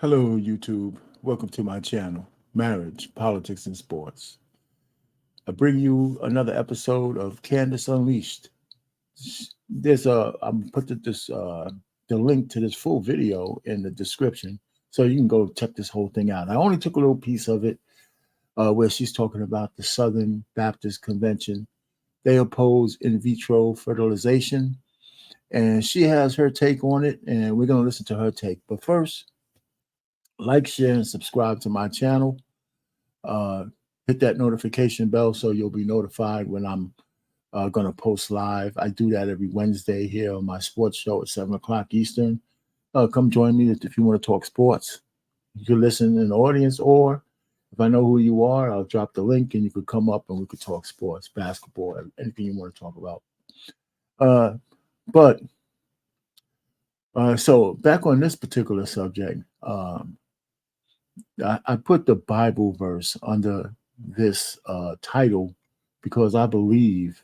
Hello, YouTube. Welcome to my channel, Marriage, Politics, and Sports. I bring you another episode of Candace Unleashed. I'm put the link to this full video in the description, so you can go check this whole thing out. I only took a little piece of it where she's talking about the Southern Baptist Convention. They oppose in vitro fertilization, and she has her take on it, and we're going to listen to her take. But first, like, share, and subscribe to my channel. Hit that notification bell so you'll be notified when I'm going to post live. I do that every Wednesday here on my sports show at 7 o'clock Eastern. Come join me if you want to talk sports. You can listen in the audience, or if I know who you are, I'll drop the link and you could come up and we could talk sports, basketball, anything you want to talk about. So back on this particular subject, I put the Bible verse under this title because I believe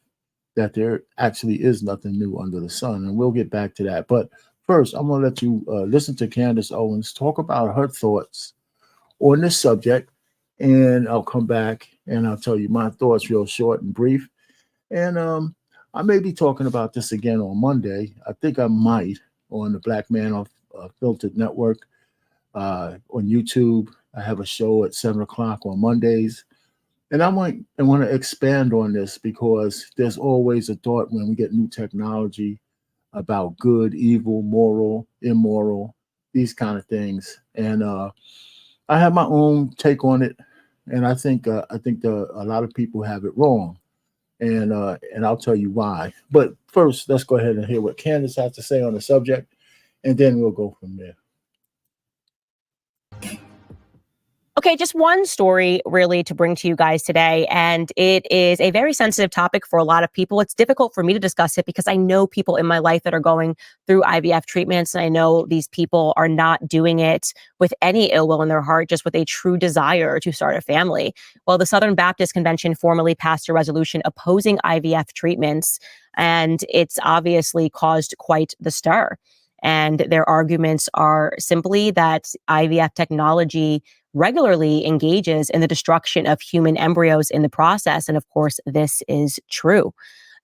that there actually is nothing new under the sun, and we'll get back to that. But first, I'm going to let you listen to Candace Owens talk about her thoughts on this subject, and I'll come back and I'll tell you my thoughts real short and brief. And I may be talking about this again on Monday. I think I might on the Black Man Off Filtered Network on YouTube. I have a show at 7 o'clock on Mondays. And I want to expand on this because there's always a thought when we get new technology about good, evil, moral, immoral, these kind of things. And I have my own take on it, and I think a lot of people have it wrong, and I'll tell you why. But first, let's go ahead and hear what Candace has to say on the subject, and then we'll go from there. Okay, just one story really to bring to you guys today, and it is a very sensitive topic for a lot of people. It's difficult for me to discuss it because I know people in my life that are going through IVF treatments, and I know these people are not doing it with any ill will in their heart, just with a true desire to start a family. Well, the Southern Baptist Convention formally passed a resolution opposing IVF treatments, and it's obviously caused quite the stir. And their arguments are simply that IVF technology regularly engages in the destruction of human embryos in the process. And of course, this is true.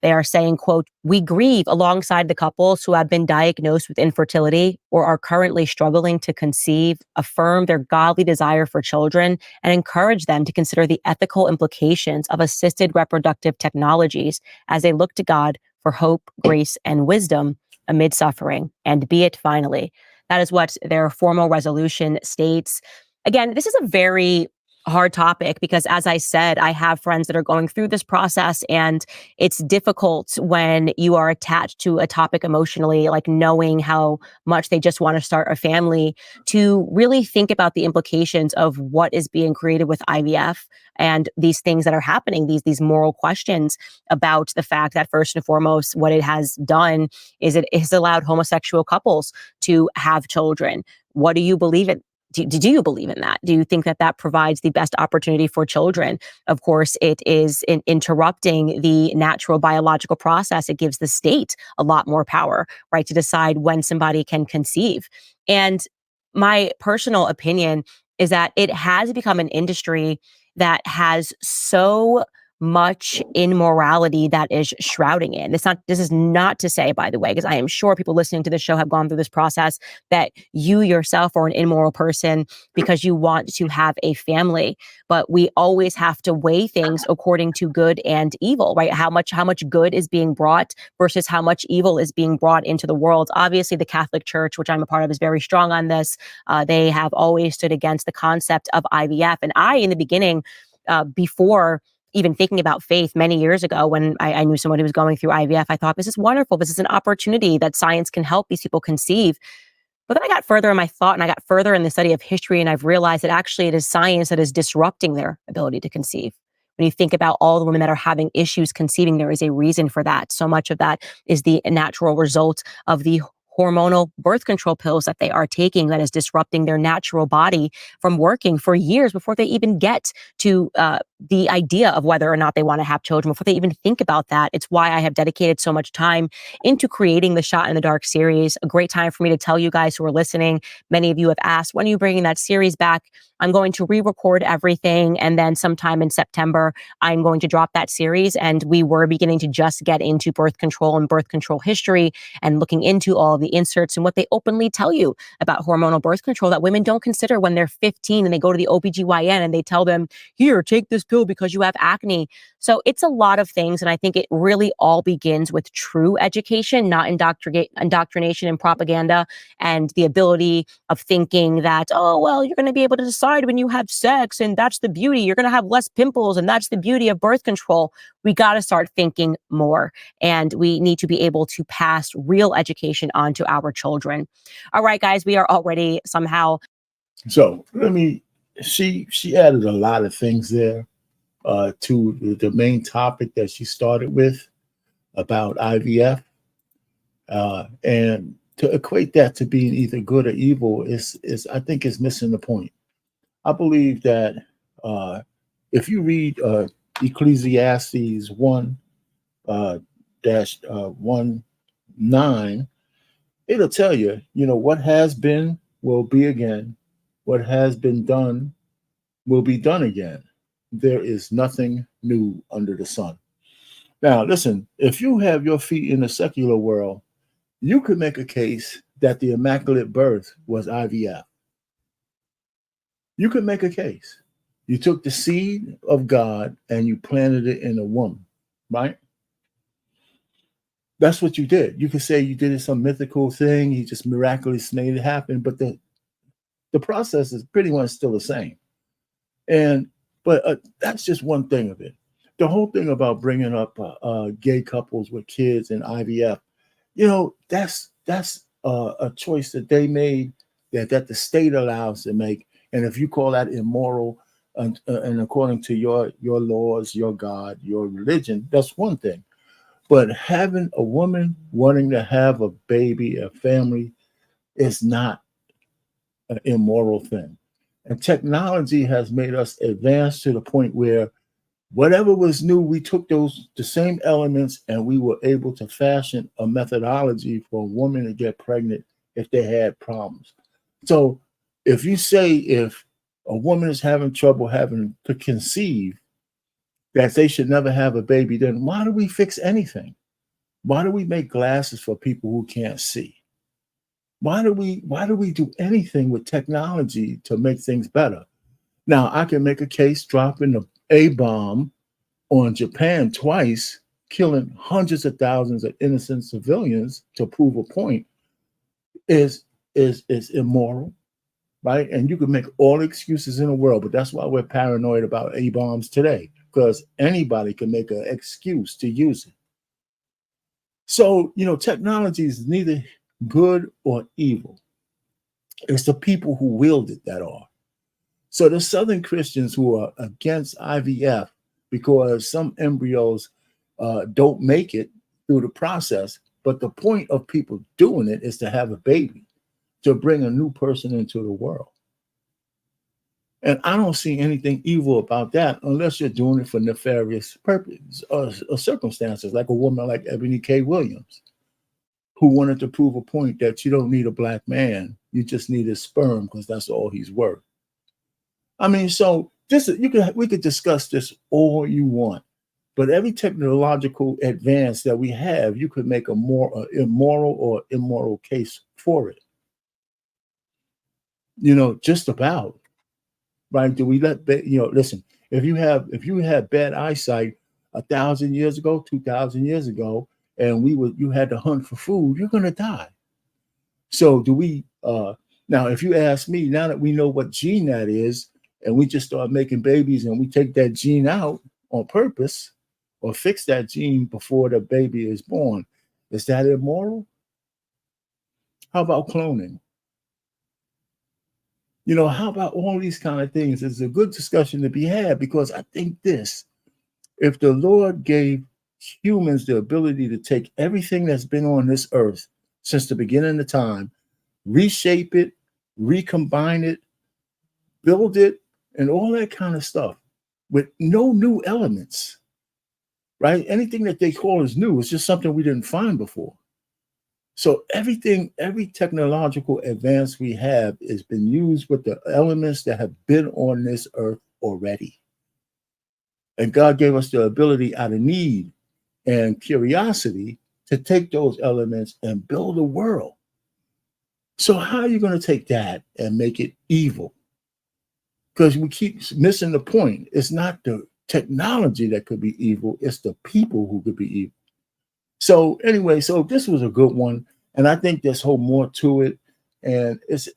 They are saying, quote, "We grieve alongside the couples who have been diagnosed with infertility or are currently struggling to conceive, affirm their godly desire for children, and encourage them to consider the ethical implications of assisted reproductive technologies as they look to God for hope, grace, and wisdom amid suffering, and be it finally." That is what their formal resolution states. Again, this is a very hard topic because, as I said, I have friends that are going through this process, and it's difficult when you are attached to a topic emotionally, like knowing how much they just want to start a family, to really think about the implications of what is being created with IVF and these things that are happening, these moral questions about the fact that, first and foremost, what it has done is it has allowed homosexual couples to have children. What do you believe in? Do you believe in that? Do you think that that provides the best opportunity for children? Of course, it is interrupting the natural biological process. It gives the state a lot more power, right, to decide when somebody can conceive. And my personal opinion is that it has become an industry that has so much immorality that is shrouding it. This is not to say, by the way, because I am sure people listening to the show have gone through this process, that you yourself are an immoral person because you want to have a family. But we always have to weigh things according to good and evil, right? How much good is being brought versus how much evil is being brought into the world. Obviously, the Catholic Church, which I'm a part of, is very strong on this. They have always stood against the concept of IVF. And I, in the beginning, before even thinking about faith many years ago, when I knew someone who was going through IVF, I thought, this is wonderful. This is an opportunity that science can help these people conceive. But then I got further in my thought, and I got further in the study of history, and I've realized that actually it is science that is disrupting their ability to conceive. When you think about all the women that are having issues conceiving, there is a reason for that. So much of that is the natural result of the hormonal birth control pills that they are taking that is disrupting their natural body from working for years before they even get to the idea of whether or not they want to have children before they even think about that. It's why I have dedicated so much time into creating the Shot in the Dark series. A great time for me to tell you guys who are listening. Many of you have asked, when are you bringing that series back? I'm going to re-record everything, and then sometime in September, I'm going to drop that series. And we were beginning to just get into birth control and birth control history and looking into all of the inserts and what they openly tell you about hormonal birth control that women don't consider when they're 15 and they go to the OBGYN and they tell them, here, take this pill because you have acne. So it's a lot of things. And I think it really all begins with true education, not indoctrination and propaganda, and the ability of thinking that, oh, well, you're going to be able to decide when you have sex and that's the beauty. You're going to have less pimples and that's the beauty of birth control. We got to start thinking more, and we need to be able to pass real education on to our children. All right, guys, we are already somehow. So she added a lot of things there to the main topic that she started with about IVF. And to equate that to being either good or evil is I think is missing the point. I believe that if you read Ecclesiastes 1 dash 1:9, it'll tell you, what has been will be again, what has been done will be done again. There is nothing new under the sun. Now, listen, if you have your feet in the secular world, you could make a case that the Immaculate Birth was IVF. You could make a case. You took the seed of God and you planted it in a woman, right? That's what you did. You could say you did some mythical thing. He just miraculously made it happen, but the process is pretty much still the same. But that's just one thing of it. The whole thing about bringing up gay couples with kids and IVF, that's a choice that they made that the state allows to make. And if you call that immoral, and according to your laws, your God, your religion, that's one thing. But having a woman wanting to have a baby, a family, is not an immoral thing. And technology has made us advance to the point where whatever was new, we took the same elements and we were able to fashion a methodology for a woman to get pregnant if they had problems. So if you say if a woman is having trouble having to conceive, that they should never have a baby, then why do we fix anything? Why do we make glasses for people who can't see? Why do we do anything with technology to make things better? Now, I can make a case dropping the A-bomb on Japan twice, killing hundreds of thousands of innocent civilians to prove a point is immoral, right? And you can make all the excuses in the world, but that's why we're paranoid about A-bombs today, because anybody can make an excuse to use it. So, technology is neither good or evil. It's the people who wield it that are. So the Southern Christians who are against IVF because some embryos don't make it through the process, but the point of people doing it is to have a baby, to bring a new person into the world. And I don't see anything evil about that unless you're doing it for nefarious purposes or circumstances, like a woman like Ebony K. Williams, who wanted to prove a point that you don't need a black man, you just need his sperm because that's all he's worth. I mean, so we could discuss this all you want, but every technological advance that we have, you could make a more immoral or immoral case for it. Just about, right? Do we listen, if you had bad eyesight 1,000 years ago, 2,000 years ago, and you had to hunt for food, you're going to die. So do we, now, if you ask me, now that we know what gene that is, and we just start making babies and we take that gene out on purpose or fix that gene before the baby is born, is that immoral? How about cloning? How about all these kind of things? It's a good discussion to be had, because I think if the Lord gave humans the ability to take everything that's been on this earth since the beginning of time, reshape it, recombine it, build it, and all that kind of stuff, with no new elements, right? Anything that they call is new is just something we didn't find before. So everything, every technological advance we have has been used with the elements that have been on this earth already. And God gave us the ability out of need and curiosity to take those elements and build a world. So how are you going to take that and make it evil? Because we keep missing the point. It's not the technology that could be evil, it's the people who could be evil. So anyway, so this was a good one. And I think there's whole more to it. And it's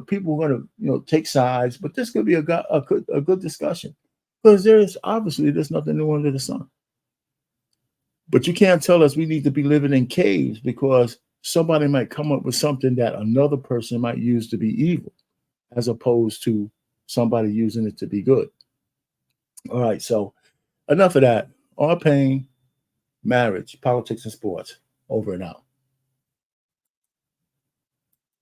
people are gonna take sides, but this could be a good discussion. Because there's nothing new under the sun. But you can't tell us we need to be living in caves because somebody might come up with something that another person might use to be evil, as opposed to somebody using it to be good. All right, so enough of that. On pain, marriage, politics, and sports. Over and out.